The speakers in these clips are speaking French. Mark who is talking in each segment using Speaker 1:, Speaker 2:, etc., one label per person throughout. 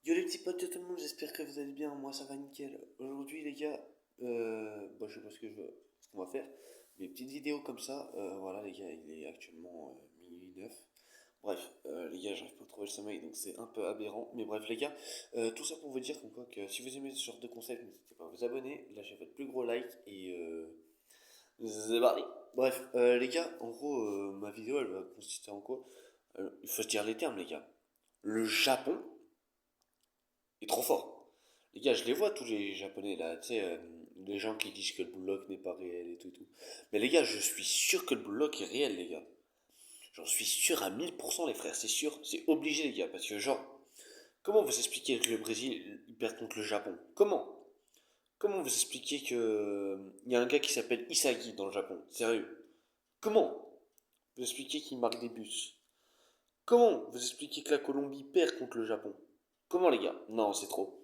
Speaker 1: Yo les petits potes de tout le monde, j'espère que vous allez bien, moi ça va nickel. Aujourd'hui les gars, je sais pas ce qu'on va faire, des petites vidéos comme ça, voilà les gars, il est actuellement minuit 9. Bref, les gars, j'arrive pas à trouver le sommeil, donc c'est un peu aberrant. Mais bref les gars, tout ça pour vous dire quoi, que si vous aimez ce genre de concept, n'hésitez pas à vous abonner, lâchez votre plus gros like et c'est parti. Bref, les gars, en gros, ma vidéo elle va consister en quoi? Il faut se dire les termes les gars. Le Japon est trop fort. Les gars, je les vois tous les japonais là, tu sais, les gens qui disent que le Blue Lock n'est pas réel et tout et tout. Mais les gars, je suis sûr que le Blue Lock est réel, les gars. J'en suis sûr à 1000% les frères, c'est sûr, c'est obligé les gars, parce que genre, comment vous expliquez que le Brésil il perd contre le Japon? Comment vous expliquez que il y a un gars qui s'appelle Isagi dans le Japon? Sérieux? Comment vous expliquez qu'il marque des buts? Comment vous expliquez que la Colombie perd contre le Japon? Comment les gars? Non, c'est trop.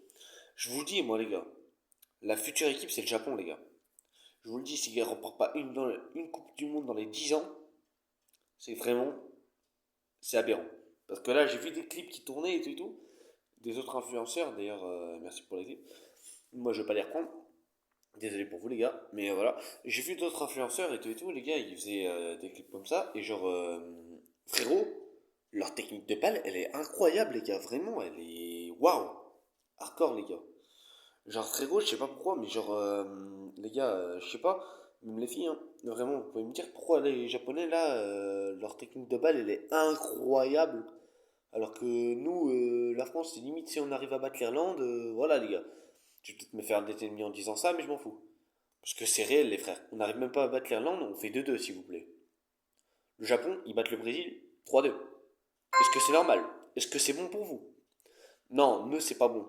Speaker 1: Je vous le dis, moi les gars, la future équipe, c'est le Japon, les gars. Je vous le dis, s'ils ne remportent pas une Coupe du Monde dans les 10 ans, c'est vraiment. C'est aberrant. Parce que là, j'ai vu des clips qui tournaient et tout. Des autres influenceurs, d'ailleurs, merci pour les clips. Moi, je vais pas les reprendre. Désolé pour vous, les gars. Mais voilà. J'ai vu d'autres influenceurs et tout. Les gars, ils faisaient des clips comme ça. Et genre, frérot, leur technique de balle, elle est incroyable, les gars. Vraiment, elle est. Waouh! Hardcore, les gars. Genre frérot, je sais pas pourquoi, mais genre les gars, je sais pas, même les filles, hein, vraiment, vous pouvez me dire pourquoi les japonais là, leur technique de balle elle est incroyable, alors que nous, la France, c'est limite si on arrive à battre l'Irlande, voilà les gars. Je vais peut-être me faire des ennemis en disant ça, mais je m'en fous. Parce que c'est réel les frères. On n'arrive même pas à battre l'Irlande, on fait 2-2 s'il vous plaît. Le Japon, ils battent le Brésil 3-2. Est-ce que c'est normal? Est-ce que c'est bon pour vous? Non, nous, c'est pas bon.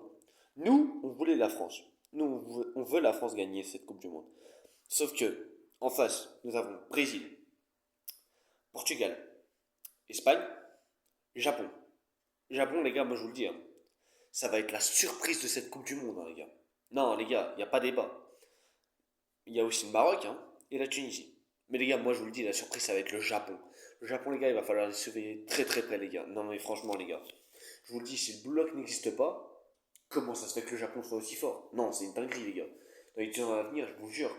Speaker 1: Nous, on voulait la France. Nous, on veut la France gagner cette Coupe du Monde. Sauf que, en face, nous avons Brésil, Portugal, Espagne, Japon. Japon, les gars, moi je vous le dis, hein, ça va être la surprise de cette Coupe du Monde, hein, les gars. Non, les gars, il n'y a pas débat. Il y a aussi le Maroc hein, et la Tunisie. Mais les gars, moi je vous le dis, la surprise, ça va être le Japon. Le Japon, les gars, il va falloir les surveiller très très près, les gars. Non, mais franchement, les gars, je vous le dis, si le bloc n'existe pas, comment ça se fait que le Japon soit aussi fort? Non, c'est une dinguerie, les gars. Dans les 10 ans à venir, je vous jure,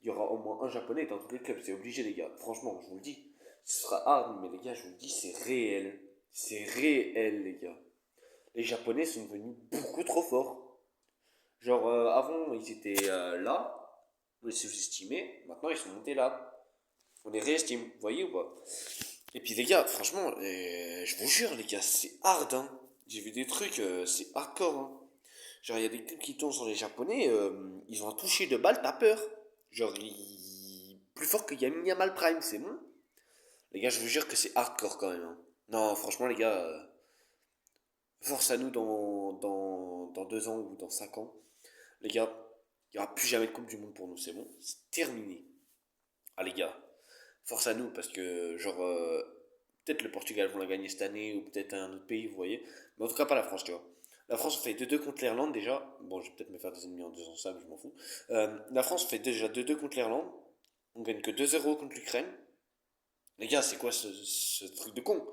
Speaker 1: il y aura au moins un japonais dans tous les clubs, c'est obligé, les gars. Franchement, je vous le dis. Ce sera hard, mais les gars, je vous le dis, c'est réel. C'est réel, les gars. Les japonais sont devenus beaucoup trop forts. Genre, avant, ils étaient là, on les sous-estimait, maintenant ils sont montés là. On les réestime, vous voyez ou pas? Et puis les gars, franchement, je vous jure, les gars, c'est hard, hein. J'ai vu des trucs, c'est hardcore, hein. Genre, il y a des clips qui tournent sur les japonais, ils ont un toucher de balle, t'as peur. Genre, plus fort que Yamal Prime, c'est bon. Les gars, je vous jure que c'est hardcore quand même, hein. Non, franchement, les gars, force à nous dans 2 ans ou dans 5 ans. Les gars, il n'y aura plus jamais de Coupe du Monde pour nous, c'est bon. C'est terminé. Ah, les gars, force à nous parce que, genre, peut-être le Portugal vont la gagner cette année ou peut-être un autre pays, vous voyez. Mais en tout cas, pas la France, tu vois. La France fait 2-2 contre l'Irlande déjà. Bon, je vais peut-être me faire des ennemis en disant ça, mais je m'en fous. La France fait déjà 2-2 contre l'Irlande. On gagne que 2-0 contre l'Ukraine. Les gars, c'est quoi ce truc de con?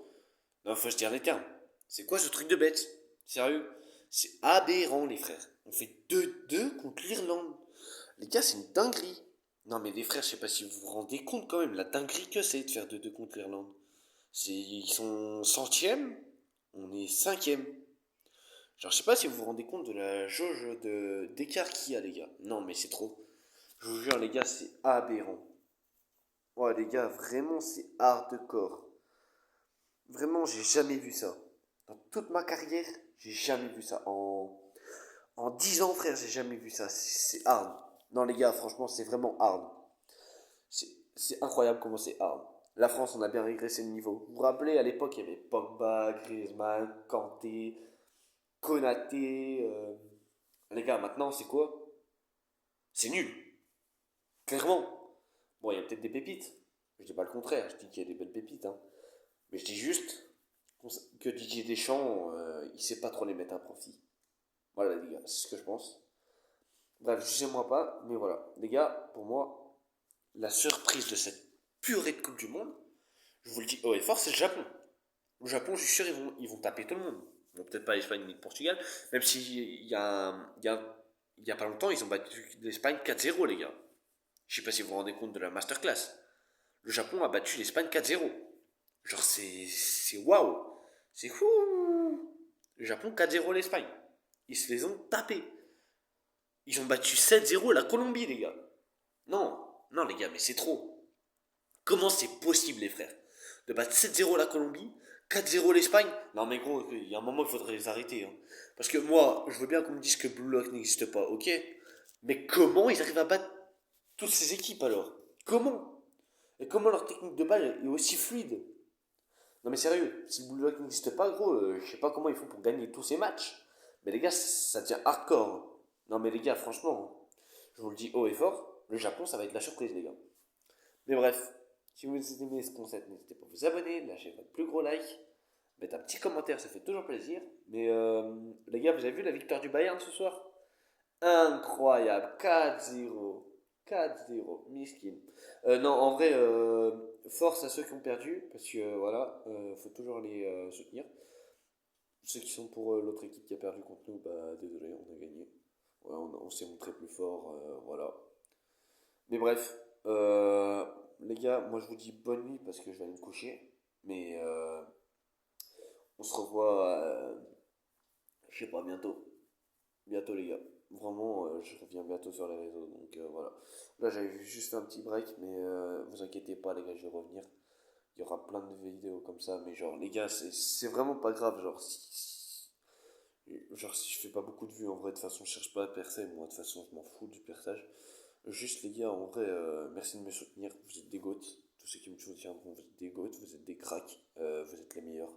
Speaker 1: Non, faut se dire les termes. C'est quoi ce truc de bête? Sérieux? C'est aberrant, les frères. On fait 2-2 contre l'Irlande. Les gars, c'est une dinguerie. Non, mais les frères, je sais pas si vous vous rendez compte quand même la dinguerie que c'est de faire 2-2 contre l'Irlande. Ils sont centièmes, on est cinquième. Genre, je sais pas si vous vous rendez compte de la jauge d'écart qu'il y a, les gars. Non, mais c'est trop. Je vous jure, les gars, c'est aberrant. Ouais, les gars, vraiment, c'est hardcore. Vraiment, j'ai jamais vu ça. Dans toute ma carrière, j'ai jamais vu ça. En 10 ans, frère, j'ai jamais vu ça. C'est hard. Non, les gars, franchement, c'est vraiment hard. C'est incroyable comment c'est hard. La France, on a bien régressé le niveau. Vous vous rappelez, à l'époque, il y avait Pogba, Griezmann, Kanté, Konaté. Les gars, maintenant, c'est quoi? C'est nul. Clairement. Bon, il y a peut-être des pépites. Je dis pas le contraire. Je dis qu'il y a des belles pépites. Hein. Mais je dis juste que Didier Deschamps, il sait pas trop les mettre à profit. Voilà, les gars, c'est ce que je pense. Bref, jugez-moi pas, mais voilà. Les gars, pour moi, la surprise de cette purée de Coupe du Monde, je vous le dis haut et fort, c'est le Japon. Le Japon, je suis sûr, ils vont taper tout le monde. Bon, peut-être pas l'Espagne ni le Portugal, même si il y a pas longtemps, ils ont battu l'Espagne 4-0, les gars. Je sais pas si vous vous rendez compte de la masterclass. Le Japon a battu l'Espagne 4-0. Genre, c'est waouh! C'est fou! Le Japon 4-0 l'Espagne. Ils se les ont tapés. Ils ont battu 7-0 la Colombie, les gars. Non, non, les gars, mais c'est trop. Comment c'est possible, les frères, de battre 7-0 la Colombie, 4-0 l'Espagne? Non, mais gros, il y a un moment, il faudrait les arrêter, hein. Parce que moi, je veux bien qu'on me dise que Blue Lock n'existe pas, ok? Mais comment ils arrivent à battre toutes ces équipes alors? Comment? Et comment leur technique de balle est aussi fluide? Non, mais sérieux, si le Blue Lock n'existe pas, gros, je sais pas comment ils font pour gagner tous ces matchs. Mais les gars, ça devient hardcore, hein. Non, mais les gars, franchement, je vous le dis haut et fort, le Japon, ça va être la surprise, les gars. Mais bref, si vous aimez ce concept, n'hésitez pas à vous abonner, lâcher votre plus gros like, mettre un petit commentaire, ça fait toujours plaisir. Mais les gars, vous avez vu la victoire du Bayern ce soir? Incroyable, 4-0. 4-0, miskin. Non, en vrai, force à ceux qui ont perdu, parce que voilà, faut toujours les soutenir. Ceux qui sont pour l'autre équipe qui a perdu contre nous, bah désolé, on a gagné. Ouais, on s'est montré plus fort, voilà. Mais bref, les gars, moi je vous dis bonne nuit parce que je vais aller me coucher. Mais on se revoit, je sais pas, bientôt. Bientôt, les gars. Vraiment, je reviens bientôt sur les réseaux. Donc voilà. Là, j'avais juste fait un petit break, mais vous inquiétez pas, les gars, je vais revenir. Il y aura plein de vidéos comme ça. Mais genre, les gars, c'est vraiment pas grave. Genre, si je fais pas beaucoup de vues, en vrai, de toute façon, je cherche pas à percer. Moi, de toute façon, je m'en fous du perçage. Juste les gars, en vrai, merci de me soutenir. Vous êtes des goats. Tous ceux qui me soutiendront, vous êtes des goats, vous êtes des cracks, vous êtes les meilleurs.